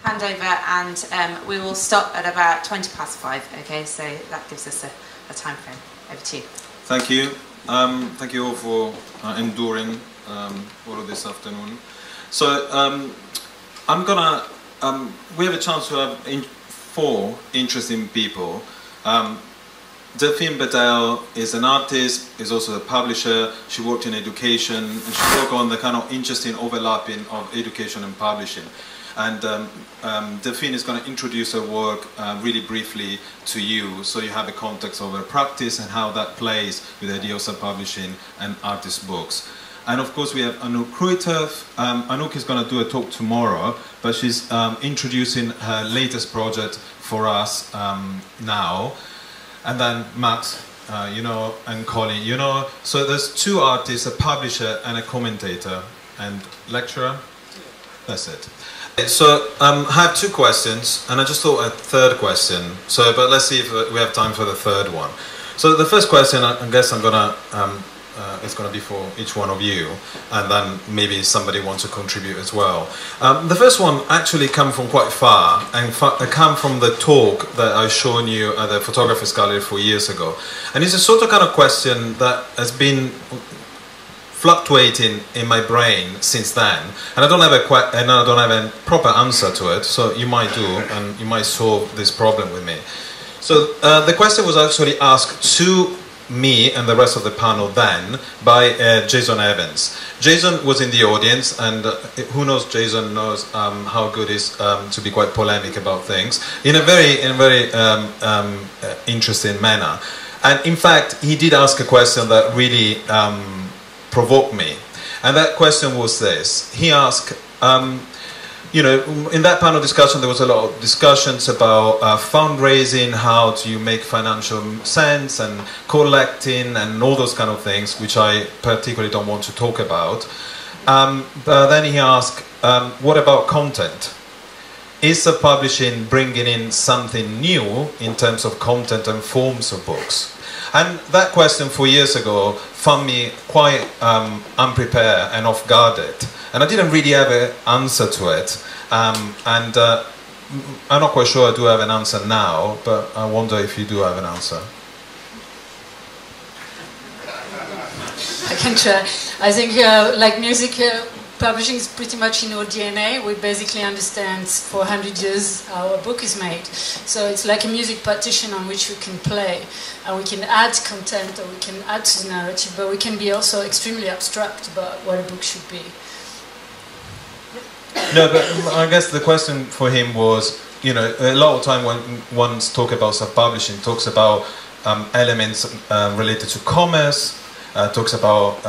Hand over, and we will stop at about 5:20. Okay, so that gives us a time frame. Over to you. Thank you. Thank you all for enduring all of this afternoon. So we have a chance to have four interesting people. Delphine Bedel is an artist, is also a publisher. She worked in education, and she worked on the kind of interesting overlapping of education and publishing. And Delphine is going to introduce her work really briefly to you, so you have a context of her practice and how that plays with the idea of self-publishing and artist books. And of course we have Anouk Kruithof. Anouk is going to do a talk tomorrow, but she's introducing her latest project for us now. And then Matt, you know, and Colin, you know. So there's two artists, a publisher and a commentator and lecturer. That's it. So I have two questions, and I just thought a third question. So, but let's see if we have time for the third one. So the first question, I guess I'm gonna, it's gonna be for each one of you, and then maybe somebody wants to contribute as well. The first one actually comes from quite far, and it comes from the talk that I've shown you at the Photographers Gallery 4 years ago, and it's a sort of kind of question that has been fluctuating in my brain since then, and I don't have a proper answer to it. So you might do, and you might solve this problem with me. So the question was actually asked to me and the rest of the panel then by Jason Evans. Jason was in the audience, and who knows Jason knows how good it is to be quite polemic about things in a very interesting manner. And in fact, he did ask a question that really provoked me, and that question was this. He asked, you know, in that panel discussion there was a lot of discussions about fundraising, how do you make financial sense, and collecting, and all those kind of things, which I particularly don't want to talk about. But then he asked, what about content? Is self-publishing bringing in something new in terms of content and forms of books? And that question 4 years ago found me quite unprepared and off-guarded. And I didn't really have an answer to it. I'm not quite sure I do have an answer now, but I wonder if you do have an answer. I can try. I think like music, publishing is pretty much in our DNA. We basically understand for 100 years how a book is made. So it's like a music partition on which we can play. And we can add content, or we can add to the narrative, but we can be also extremely abstract about what a book should be. No, but I guess the question for him was, you know, a lot of time when one talks about self-publishing, talks about elements related to commerce, talks about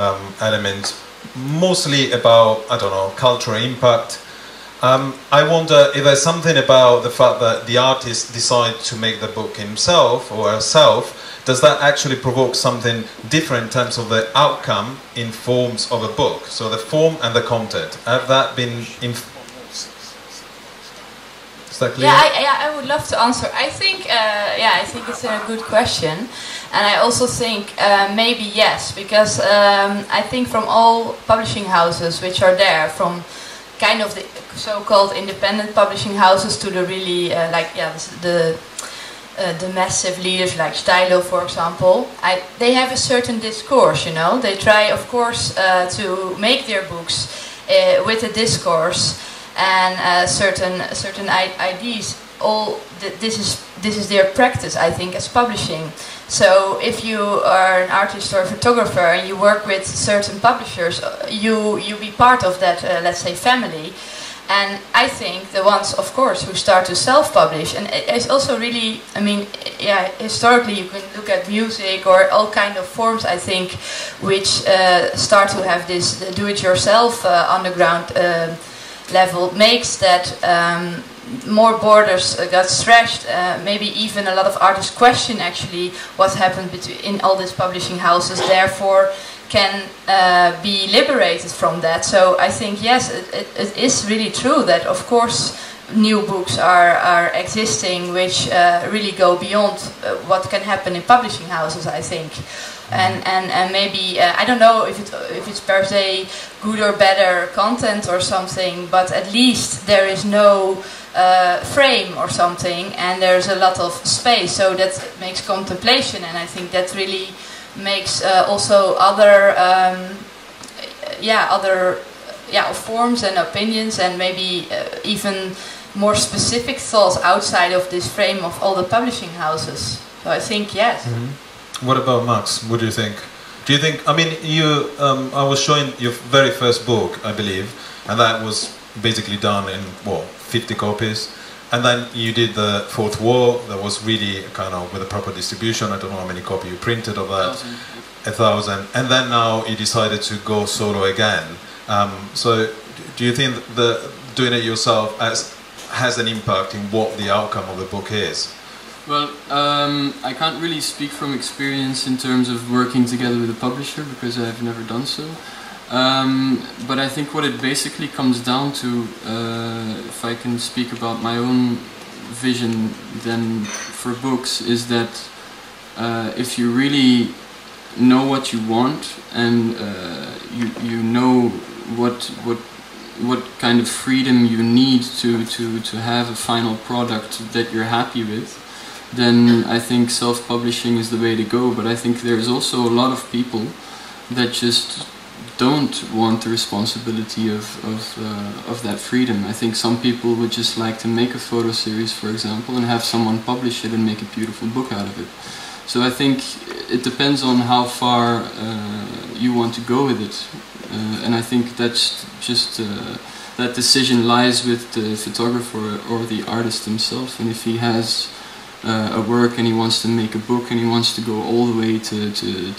elements mostly about, I don't know, cultural impact. I wonder if there's something about the fact that the artist decides to make the book himself or herself. Does that actually provoke something different in terms of the outcome in forms of a book? So the form and the content. Have that been... Is that clear? Yeah, I would love to answer. I think, I think it's a good question. And I also think maybe yes, because I think from all publishing houses which are there, from kind of the so-called independent publishing houses to the really, the massive leaders like Stylo, for example, they have a certain discourse, you know. They try, of course, to make their books with a discourse and certain ideas. This is their practice, I think, as publishing. So if you are an artist or a photographer and you work with certain publishers, you be part of that, let's say, family. And I think the ones, of course, who start to self-publish, and it's also really, I mean, yeah, historically you can look at music or all kind of forms, I think, which start to have this do-it-yourself underground level, makes that more borders got stretched. Maybe even a lot of artists question actually what happened in all these publishing houses. Therefore, can be liberated from that. So I think yes, it is really true that of course new books are existing which really go beyond what can happen in publishing houses, I think. and maybe I don't know if it's per se good or better content or something, but at least there is no frame or something, and there's a lot of space, so that makes contemplation, and I think that really makes also other forms and opinions, and maybe even more specific thoughts outside of this frame of all the publishing houses. So I think yes. Mm-hmm. What about Max? What do you think? Do you think? I mean, you. I was showing your very first book, I believe, and that was basically done in 50 copies. And then you did the Fourth War. That was really kind of with a proper distribution. I don't know how many copies you printed of that. 1,000. And then now you decided to go solo again. So do you think that doing it yourself has an impact in what the outcome of the book is? Well, I can't really speak from experience in terms of working together with a publisher, because I've never done so. But I think what it basically comes down to, if I can speak about my own vision then for books, is that if you really know what you want, and you know what kind of freedom you need to have a final product that you're happy with, then I think self-publishing is the way to go. But I think there's also a lot of people that just don't want the responsibility of that freedom. I think some people would just like to make a photo series, for example, and have someone publish it and make a beautiful book out of it. So I think it depends on how far you want to go with it, and I think that's just that decision lies with the photographer or the artist himself. And if he has a work and he wants to make a book and he wants to go all the way to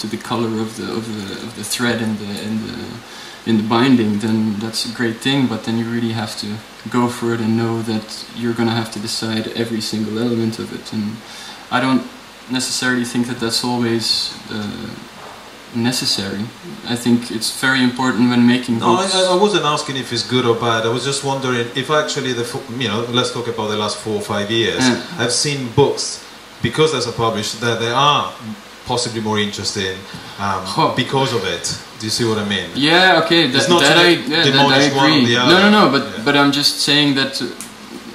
the color of the thread in the binding, then that's a great thing. But then you really have to go for it and know that you're going to have to decide every single element of it. And I don't necessarily think that that's always necessary. I think it's very important when making books. No, I wasn't asking if it's good or bad. I was just wondering if actually let's talk about the last 4 or 5 years. Yeah. I've seen books, because there's a publisher, that they are possibly more interesting because of it. Do you see what I mean? Yeah, okay, that I agree. No, but I'm just saying that.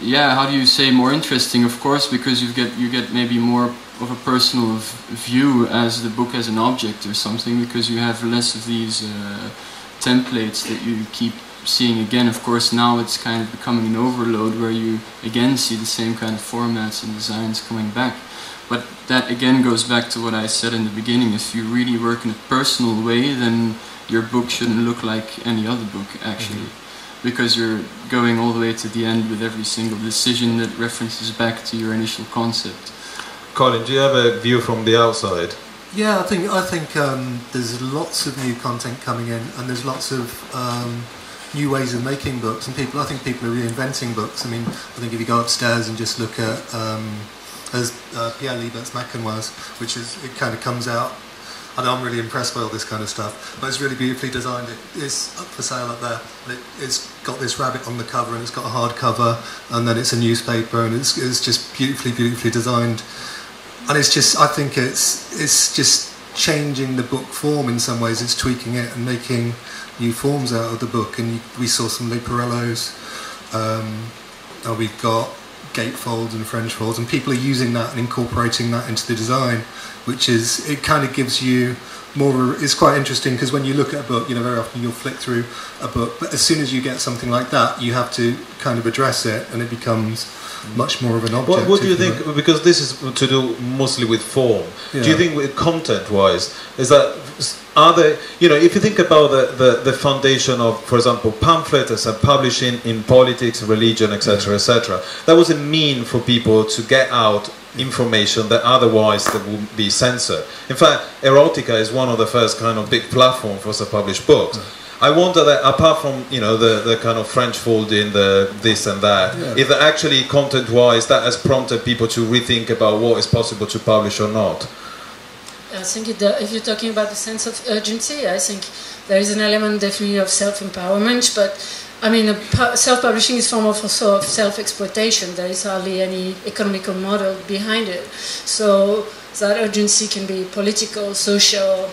Yeah, how do you say more interesting? Of course, because you get maybe more of a personal view as the book as an object or something, because you have less of these templates that you keep seeing again. Of course, now it's kind of becoming an overload where you again see the same kind of formats and designs coming back. But that again goes back to what I said in the beginning. If you really work in a personal way, then your book shouldn't look like any other book, actually. Because you're going all the way to the end with every single decision that references back to your initial concept. Colin, do you have a view from the outside? Yeah, I think there's lots of new content coming in, and there's lots of new ways of making books, and I think people are reinventing books. I mean, I think if you go upstairs and just look at as Pierre Liebert's Mackenwas, it kind of comes out. I know I'm really impressed by all this kind of stuff, but it's really beautifully designed. It's up for sale up there. It's got this rabbit on the cover, and it's got a hard cover, and then it's a newspaper, and it's just beautifully designed. And it's just, I think it's just changing the book form in some ways. It's tweaking it and making new forms out of the book. And we saw some Leporellos. We've got gatefolds and French folds, and people are using that and incorporating that into the design, it kind of gives you more. It's quite interesting, because when you look at a book, very often you'll flick through a book, but as soon as you get something like that, you have to kind of address it, and it becomes much more of an object. What do you think? Because this is to do mostly with form. Yeah. Do you think, content-wise, is that if you think about the foundation of, for example, pamphlets and publishing in politics, religion, etc., etc., that was a mean for people to get out information that otherwise that would be censored. In fact, erotica is one of the first kind of big platform for self-published books. I wonder that, apart from the kind of French folding, the this and that, if actually content-wise that has prompted people to rethink about what is possible to publish or not. I think if you're talking about the sense of urgency, I think there is an element definitely of self-empowerment, but I mean, self-publishing is a form also of self-exploitation. There is hardly any economical model behind it. So that urgency can be political, social,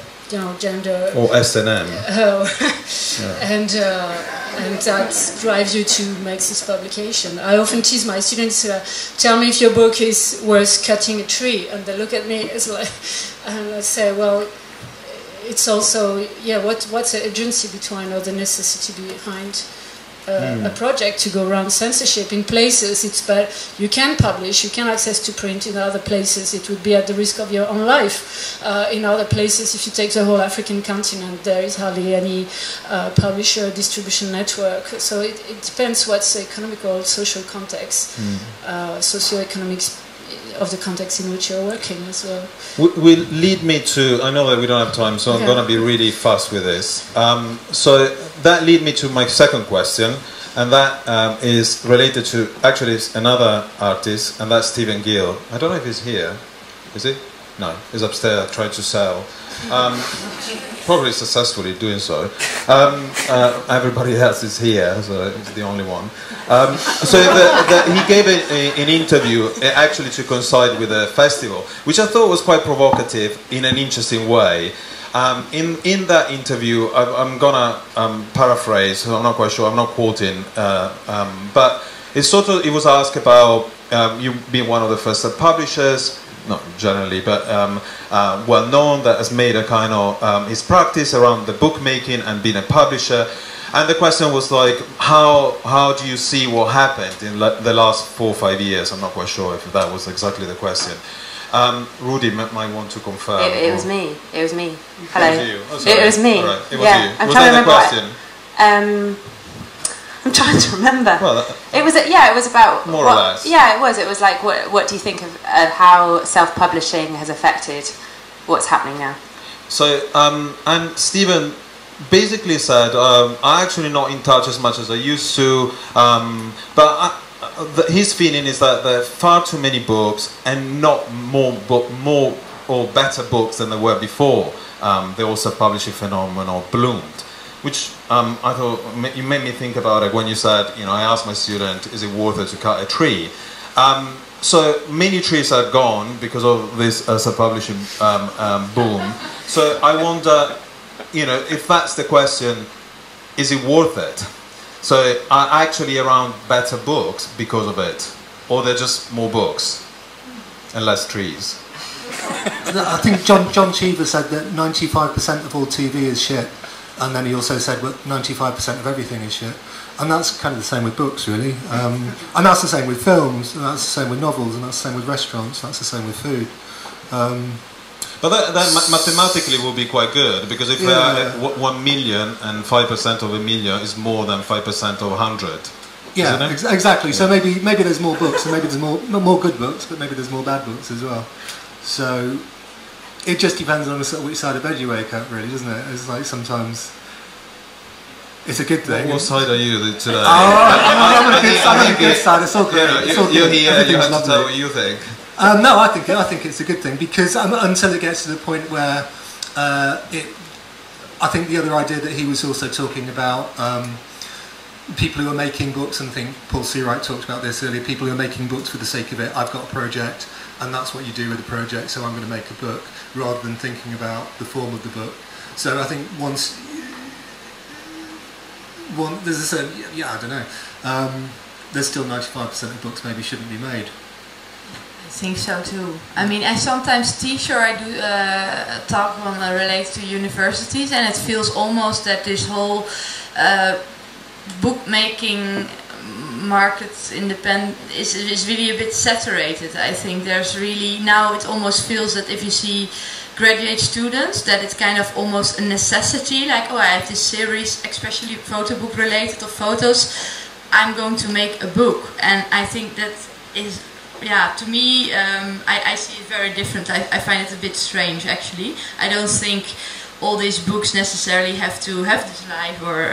gender, or S&M. And that drives you to make this publication. I often tease my students, tell me if your book is worth cutting a tree, and they look at me as like, and I say, well, it's also, what's the urgency between, or the necessity behind a project to go around censorship? In places it's better, you can publish, you can access to print. In other places it would be at the risk of your own life. In other places, if you take the whole African continent, there is hardly any publisher distribution network. So it depends what's the economical, social context, socio-economic of the context in which you're working as well. Will lead me to, I know that we don't have time, so I'm going to be really fast with this. So that lead me to my second question, and that is related to, actually, another artist, and that's Stephen Gill. I don't know if he's here. Is he? No, he's upstairs trying to sell. Probably successfully doing so. Everybody else is here, so he's the only one. So he gave an interview actually to coincide with a festival, which I thought was quite provocative in an interesting way. In that interview, I'm gonna paraphrase. I'm not quite sure. I'm not quoting, but it was asked about you being one of the first publishers. Not generally, but well known, that has made a kind of his practice around the bookmaking and being a publisher. And the question was like, how do you see what happened in the last 4 or 5 years? I'm not quite sure if that was exactly the question. Rudy might want to confirm. It was me. It was me. Hello. It was you. Oh, sorry. It was me. All right. It was yeah. you. I'm was trying that to remember. The question? I'm trying to remember. Well, it was about more or less. Yeah, it was. It was like, what do you think of how self-publishing has affected what's happening now? So, and Stephen basically said, I'm actually not in touch as much as I used to, but his feeling is that there are far too many books and not more or better books than there were before. The also publishing phenomenon bloomed. Which I thought, you made me think about it when you said, I asked my student, is it worth it to cut a tree? So many trees are gone because of this self-publishing boom. So I wonder, if that's the question, is it worth it? So are actually around better books because of it? Or they're just more books and less trees? I think John Cheever said that 95% of all TV is shit. And then he also said, well, 95% of everything is shit. And that's kind of the same with books, really. And that's the same with films, and that's the same with novels, and that's the same with restaurants, that's the same with food. But that mathematically will be quite good, because if 1 million and 5% of a million is more than 5% of 100. Yeah, exactly. Yeah. So maybe there's more books, and maybe there's more good books, but maybe there's more bad books as well. So it just depends on which side of bed you wake up, really, doesn't it? It's like sometimes it's a good thing. What side are you today? I'm on the good side. It's all great. You're here. You have to tell what you think. No, I think it's a good thing, because until it gets to the point where I think the other idea that he was also talking about, people who are making books, and I think Paul Seawright talked about this earlier, people who are making books for the sake of it. I've got a project, and that's what you do with a project, so I'm going to make a book, rather than thinking about the form of the book. So I think there's a certain, I don't know, there's still 95% of books maybe shouldn't be made. I think so too. I mean, I sometimes teach, or I do talk on related to universities, and it feels almost that this whole bookmaking market is really a bit saturated. I think there's really, now it almost feels that if you see graduate students, that it's kind of almost a necessity, like, oh, I have this series, especially Photobook related, of photos, I'm going to make a book. And I think that is, to me, I see it very different. I find it a bit strange, actually. I don't think all these books necessarily have to have this life, or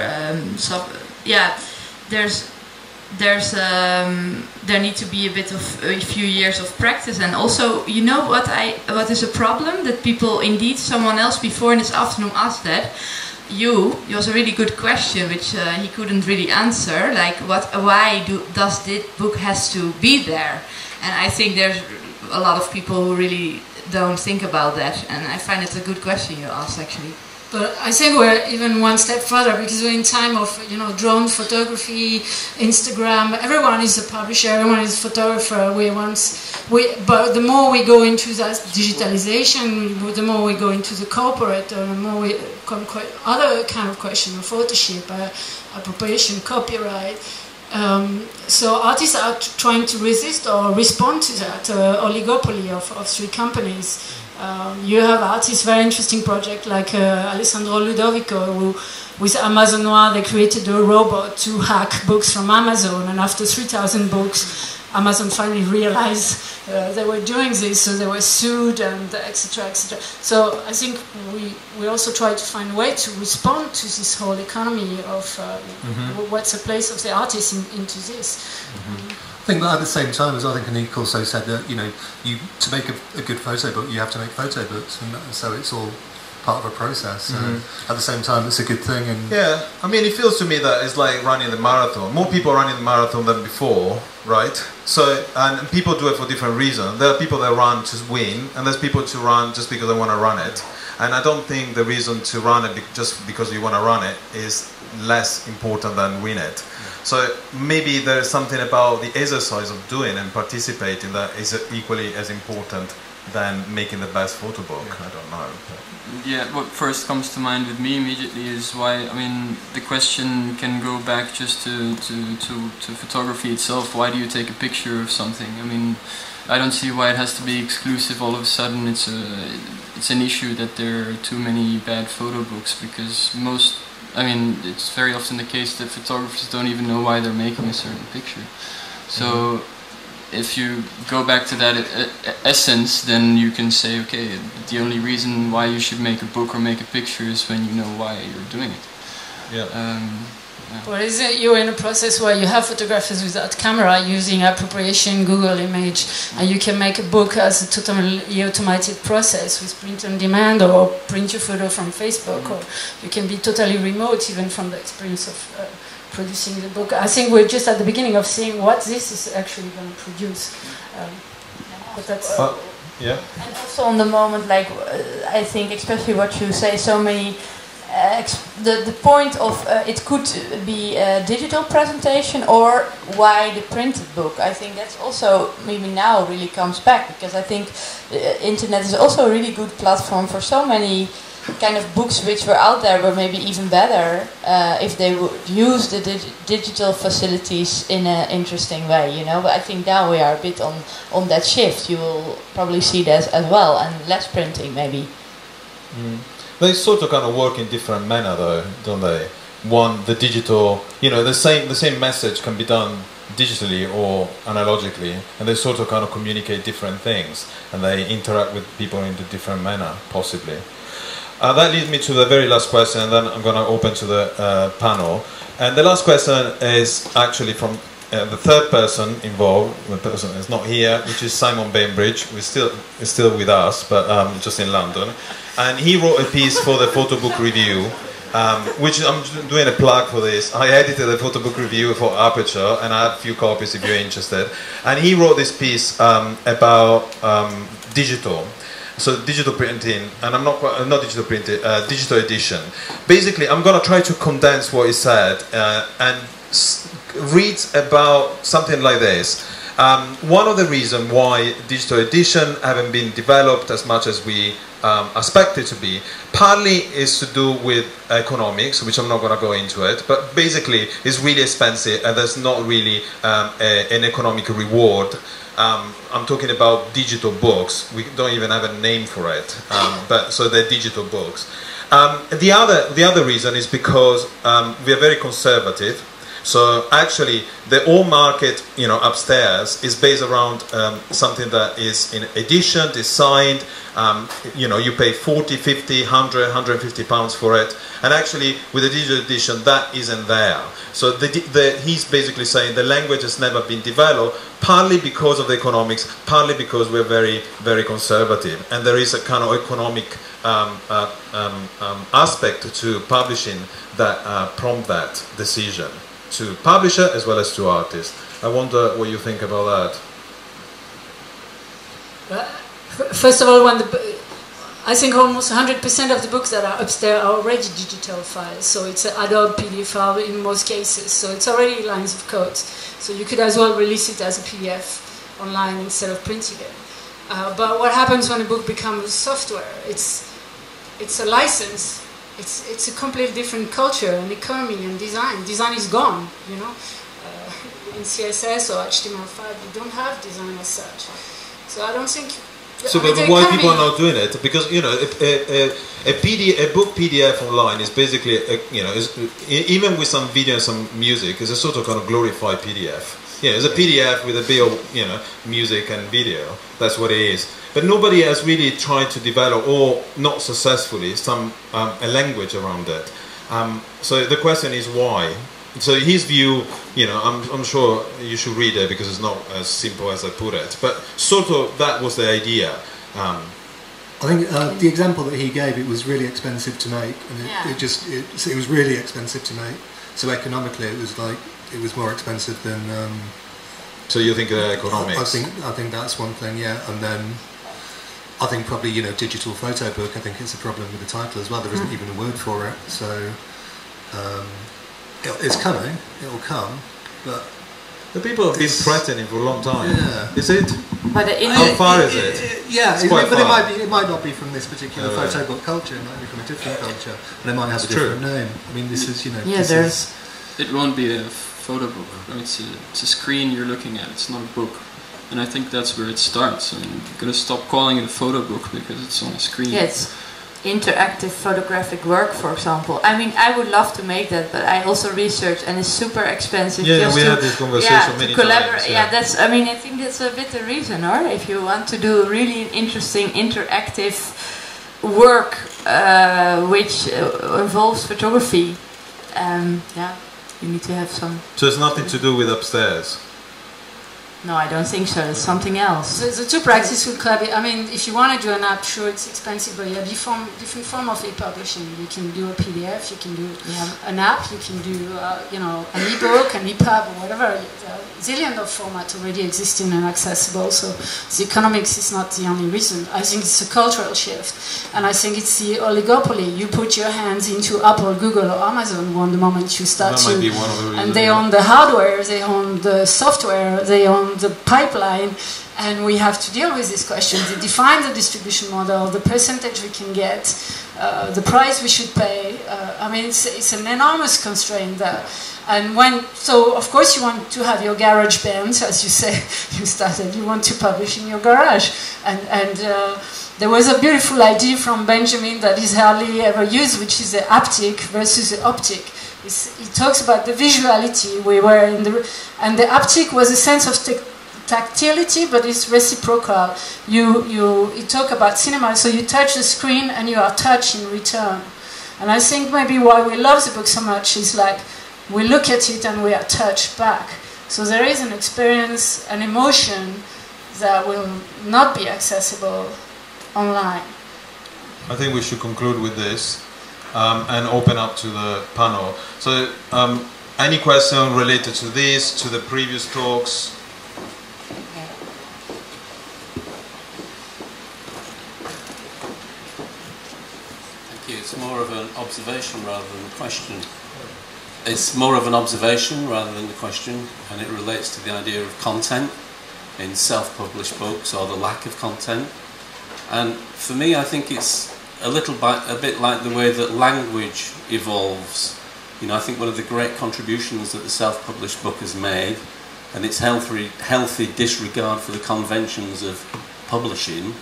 there need to be a few years of practice. And also, you know what is a problem? That people, indeed, someone else before in this afternoon asked that. It was a really good question, which he couldn't really answer. Like, why does this book has to be there? And I think there's a lot of people who really don't think about that, and I find it a good question you asked actually. But I think we're even one step further, because we're in time of, you know, drone photography, Instagram. Everyone is a publisher, everyone is a photographer. But the more we go into that digitalization, the more we go into the corporate, the more we come other kind of question of authorship, appropriation, copyright. So artists are trying to resist or respond to that oligopoly of three companies. You have artists, very interesting project like Alessandro Ludovico, who with Amazon Noir they created a robot to hack books from Amazon, and after 3,000 books Amazon finally realized they were doing this, so they were sued and etc. etc. So I think we also try to find a way to respond to this whole economy of what's the place of the artist into this. I think that at the same time, as I think Anouk also said, that, you know, to make a good photo book, you have to make photo books, and so it's all part of a process. So at the same time, it's a good thing. And yeah, I mean, it feels to me that it's like running the marathon. More people are running the marathon than before, right? So, and people do it for different reasons. There are people that run to win, and there's people to run just because they want to run it. And I don't think the reason to run it just because you want to run it is less important than win it. So maybe there's something about the exercise of doing and participating that is equally as important than making the best photo book. I don't know. Yeah, what first comes to mind with me immediately is why, I mean, the question can go back just to photography itself. Why do you take a picture of something? I mean, I don't see why it has to be exclusive all of a sudden. It's an issue that there are too many bad photo books, because it's very often the case that photographers don't even know why they're making a certain picture. So if you go back to that essence, then you can say, okay, the only reason why you should make a book or make a picture is when you know why you're doing it. Yeah. Well, is it you're in a process where you have photographers without camera using appropriation, Google image, and you can make a book as a totally automated process with print on demand, or print your photo from Facebook, or you can be totally remote even from the experience of producing the book. I think we're just at the beginning of seeing what this is actually going to produce. But that's... yeah. And also on the moment, like, I think especially what you say, so many... the point of it could be a digital presentation, or why the printed book. I think that's also maybe now really comes back, because I think internet is also a really good platform for so many kind of books which were out there, were maybe even better if they would use the digital facilities in an interesting way, you know. But I think now we are a bit on that shift. You will probably see that as well, and less printing maybe. They sort of kind of work in different manner, though, don't they? One, the digital, you know, the same message can be done digitally or analogically, and they sort of kind of communicate different things, and they interact with people in a different manner, possibly. That leads me to the very last question, and then I'm going to open to the panel. And the last question is actually from the third person involved, the person is not here, which is Simon Bainbridge, who is still with us, but just in London. And he wrote a piece for the Photobook review, which I'm doing a plug for this. I edited the Photobook review for Aperture, and I have a few copies if you're interested. And he wrote this piece about digital. So digital printing, and I'm not digital printing, digital edition. Basically, I'm going to try to condense what he said and read about something like this. One of the reasons why digital edition haven't been developed as much as we expect it to be, partly is to do with economics, which I'm not going to go into it, but basically it's really expensive and there's not really an economic reward. I'm talking about digital books. We don't even have a name for it, but so they're digital books. The other reason is because we are very conservative. So actually, the old market, you know, upstairs is based around something that is in edition, designed. You know, you pay 40, 50, 100, 150 pounds for it, and actually with the digital edition, that isn't there. So he's basically saying the language has never been developed, partly because of the economics, partly because we're very, very conservative, and there is a kind of economic aspect to publishing that prompt that decision, to publisher as well as to artist. I wonder what you think about that. First of all, I think almost 100% of the books that are upstairs are already digital files. So it's an Adobe PDF file in most cases. So it's already lines of code. So you could as well release it as a PDF online instead of printing it. But what happens when a book becomes software? It's a license. It's a completely different culture and economy and design. Design is gone, you know. In CSS or HTML5, you don't have design as such. So I don't think. So, but why people are not doing it? Because you know, a book PDF online is basically, even with some video and some music, is a sort of kind of glorified PDF. Yeah, it's a PDF with a bit of music and video. That's what it is. But nobody has really tried to develop, or not successfully, a language around it. So the question is why. So his view, I'm sure you should read it because it's not as simple as I put it. But sort of that was the idea. I think the example that he gave, it was really expensive to make, and it was really expensive to make. So economically, it was more expensive than. So you think economics? I think that's one thing, yeah, and then I think probably digital photo book. I think it's a problem with the title as well. There isn't even a word for it, so. It's coming. It will come, but the people have been threatening for a long time. Yeah. Is it? But how far is it? It might not be from this particular photo book culture. It might be from a different culture, and it might have a different name. I mean, this is It won't be a photo book. It's a screen you're looking at. It's not a book, and I think that's where it starts. I mean, you're gonna stop calling it a photo book because it's on a screen. Yes. Interactive photographic work, for example. I mean, I would love to make that, but I also research, and it's super expensive. Yeah, we had this conversation many times. Yeah, that's. I mean, I think that's a bit the reason, or if you want to do really interesting interactive work, which involves photography, you need to have some. So it's nothing to do with upstairs. No, I don't think so. It's something else. The two practices will collaborate. I mean, if you want to do an app, sure, it's expensive, but you have different form of e-publishing. You can do a PDF, you can do an app, you can do an e-book, an EPUB, or whatever. A zillion of formats already existing and accessible. So the economics is not the only reason. I think it's a cultural shift, and I think it's the oligopoly. You put your hands into Apple, Google, or Amazon the moment you start that might be one of the reasons, and they own the hardware, they own the software, they own the pipeline, and we have to deal with these questions. They define the distribution model, the percentage we can get, the price we should pay. I mean, it's an enormous constraint there. And so of course you want to have your garage bands, as you say, you want to publish in your garage. And there was a beautiful idea from Benjamin that is hardly ever used, which is the haptic versus the optic. He talks about the visuality we were in and the haptic was a sense of tactility, but it's reciprocal. You talk about cinema, so you touch the screen and you are touched in return. And I think maybe why we love the book so much is like we look at it and we are touched back. So there is an experience, an emotion that will not be accessible online. I think we should conclude with this. And open up to the panel. So, any question related to this, to the previous talks? Thank you. It's more of an observation rather than a question. It's more of an observation rather than the question, and it relates to the idea of content in self-published books, or the lack of content. And for me, I think it's a bit like the way that language evolves. I think one of the great contributions that the self-published book has made, and its healthy disregard for the conventions of publishing,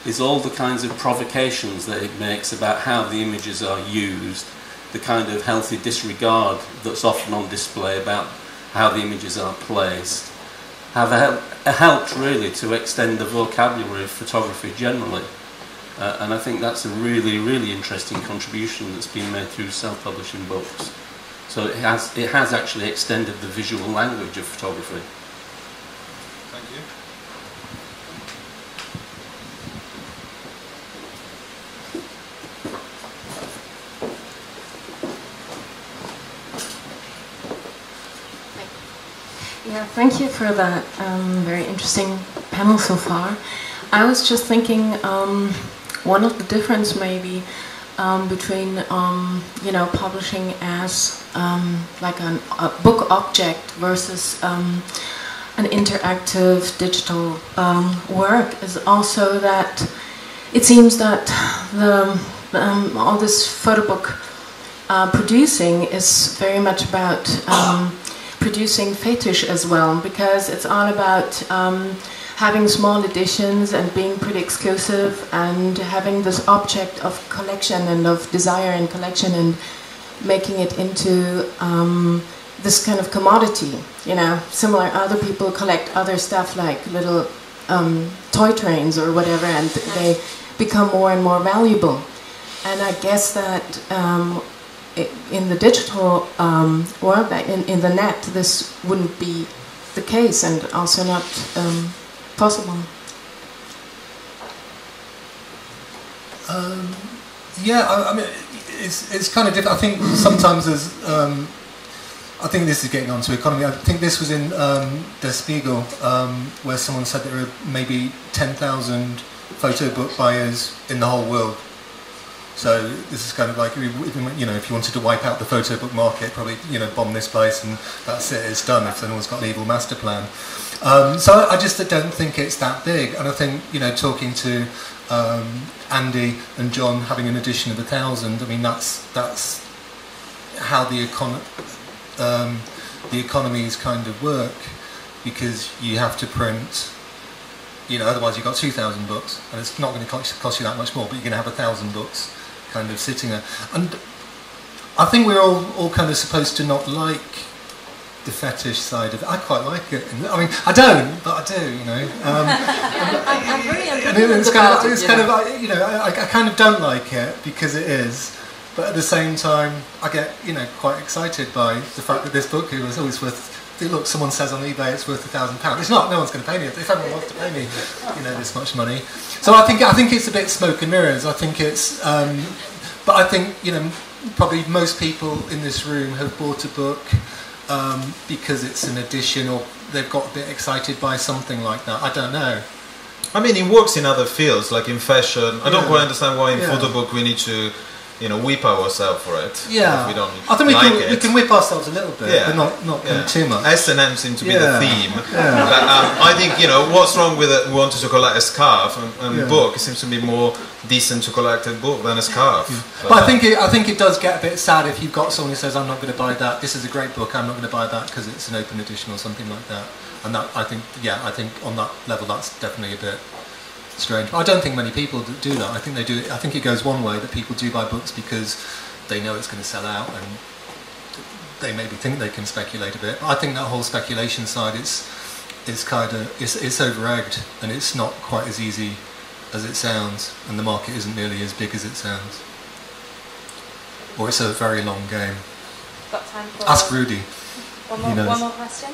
is all the kinds of provocations that it makes about how the images are used, the kind of healthy disregard that's often on display about how the images are placed, have helped really to extend the vocabulary of photography generally. And I think that's a really, really interesting contribution that's been made through self-publishing books. So it has actually extended the visual language of photography. Thank you. Yeah, thank you for that very interesting panel so far. I was just thinking one of the difference maybe between you know, publishing as like a book object versus an interactive digital work is also that it seems that all this photobook producing is very much about producing fetish as well, because it's all about having small editions and being pretty exclusive and having this object of collection and of desire and collection and making it into this kind of commodity, you know, similar. Other people collect other stuff like little toy trains or whatever, and they become more and more valuable. And I guess that in the digital world, in the net, this wouldn't be the case, and also not possible. Yeah, I mean, it's kind of different. I think sometimes there's, I think this is getting onto economy. I think this was in Der Spiegel, where someone said there are maybe 10,000 photo book buyers in the whole world. So this is kind of like, you know, if you wanted to wipe out the photo book market, probably, you know, bomb this place and that's it, it's done if anyone's got an evil master plan. So I just don't think it's that big, and I think, you know, talking to Andy and John, having an edition of 1,000, I mean, that's how the economies kind of work, because you have to print, you know, otherwise you've got 2,000 books, and it's not going to cost you that much more, but you're going to have 1,000 books kind of sitting there. And I think we're all kind of supposed to not like the fetish side of it. I quite like it. I mean, I don't, but I do, you know. I'm very it's kind of like, you know, I kind of don't like it because it is, but at the same time, I get, you know, quite excited by the fact that this book is always worth. Look, someone says on eBay it's worth £1,000. It's not. No one's going to pay me. If anyone wants to pay me, you know, this much money. So I think it's a bit smoke and mirrors. I think it's, but I think, you know, probably most people in this room have bought a book because it's an edition, or they've got a bit excited by something like that. I don't know. I mean, it works in other fields, like in fashion. I don't quite understand why in Photobook we need to, you know, whip ourselves for it. Yeah, if we don't I think like we can whip ourselves a little bit, but not too much. S&M seems to be the theme. But, I think, you know, what's wrong with it? We wanted to collect a scarf and book. It seems to be more decent to collect a book than a scarf. But I think it does get a bit sad if you've got someone who says, I'm not going to buy that. This is a great book. I'm not going to buy that because it's an open edition or something like that. And that, I think on that level that's definitely a bit strange. But I don't think many people do that. I think they do. I think it goes one way, that people do buy books because they know it's going to sell out, and they maybe think they can speculate a bit. But I think that whole speculation side is kind of it's over-egged, and it's not quite as easy as it sounds, and the market isn't nearly as big as it sounds. Or it's a very long game. Got time for Ask Rudy. one more question.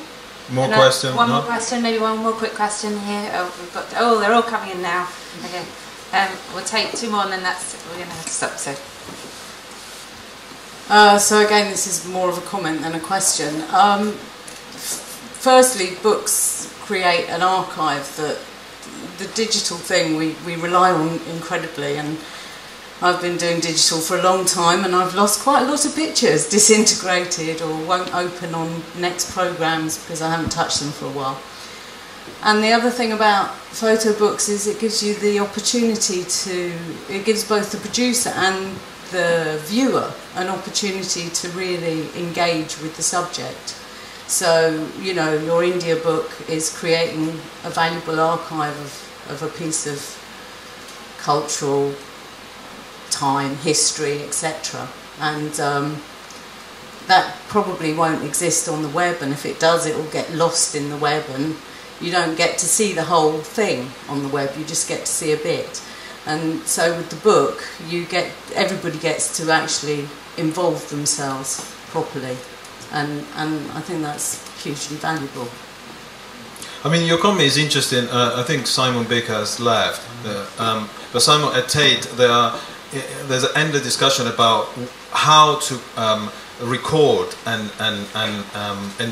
More question? One more question, maybe one more quick question here. Oh, they're all coming in now. Okay, we'll take two more, and then we're going to have to stop. So again, this is more of a comment than a question. Firstly, books create an archive that the digital thing we rely on incredibly, and I've been doing digital for a long time, and I've lost quite a lot of pictures, disintegrated or won't open on next programs because I haven't touched them for a while. And the other thing about photo books is it gives you the opportunity it gives both the producer and the viewer an opportunity to really engage with the subject. So, you know, your India book is creating a valuable archive of a piece of cultural time, history, etc. And that probably won't exist on the web, and if it does, it will get lost in the web, and you don't get to see the whole thing on the web, you just get to see a bit. And so with the book, everybody gets to actually involve themselves properly, and I think that's hugely valuable. I mean, your comment is interesting. I think Simon Baker has left, but Simon at Tate, there's an endless discussion about how to record and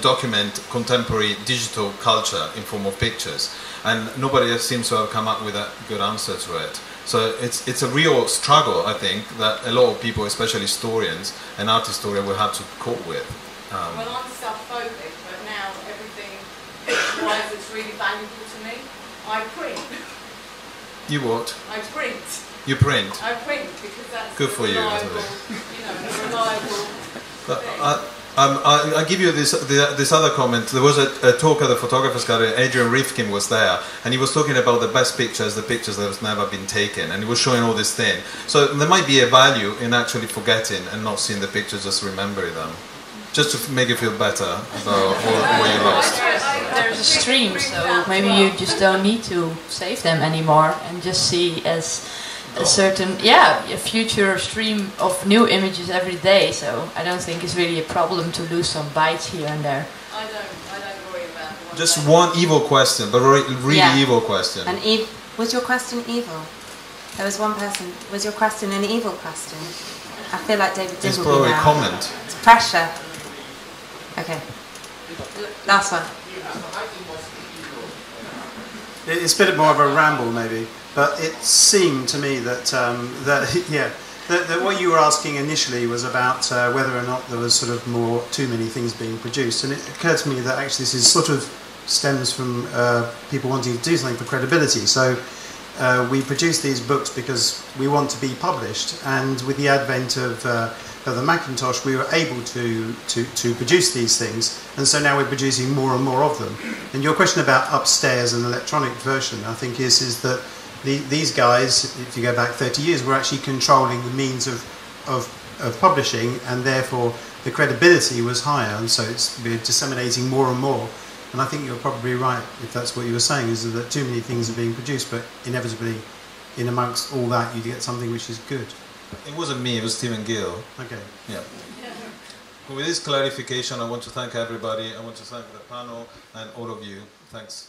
document contemporary digital culture in form of pictures, and nobody seems to have come up with a good answer to it. So it's a real struggle, I think, that a lot of people, especially historians and art historians, will have to cope with. Well, I'm self-phobic, but now everything, why it's really valuable to me. I print. You what? I print. You print? I print because that's good for reliable, you, a reliable thing. I give you this other comment. There was a talk at the Photographers Gallery. Adrian Rifkin was there, and he was talking about the best pictures, the pictures that have never been taken, and he was showing all this thing. So there might be a value in actually forgetting and not seeing the pictures, just remembering them, just to make you feel better about what you lost. There's a stream, so maybe you just don't need to save them anymore and just see as a certain, a future stream of new images every day. So I don't think it's really a problem to lose some bytes here and there. I don't worry about it. Just one evil question, but really evil question. And was your question evil? There was one person. Was your question an evil question? I feel like David Dimbleby now. It's probably a comment. It's pressure. Okay. Last one. It's a bit more of a ramble, maybe. But it seemed to me that that what you were asking initially was about whether or not there was sort of too many things being produced, and it occurred to me that actually this is sort of stems from people wanting to do something for credibility. So we produce these books because we want to be published, and with the advent of the Macintosh, we were able to produce these things, and so now we're producing more and more of them. And your question about upstairs and electronic version, I think, is that these guys, if you go back 30 years, were actually controlling the means of publishing, and therefore the credibility was higher, and so we're disseminating more and more. And I think you're probably right if that's what you were saying, is that too many things are being produced, but inevitably, in amongst all that, you get something which is good. It wasn't me, it was Stephen Gill. Okay. Yeah. With this clarification, I want to thank everybody. I want to thank the panel and all of you. Thanks.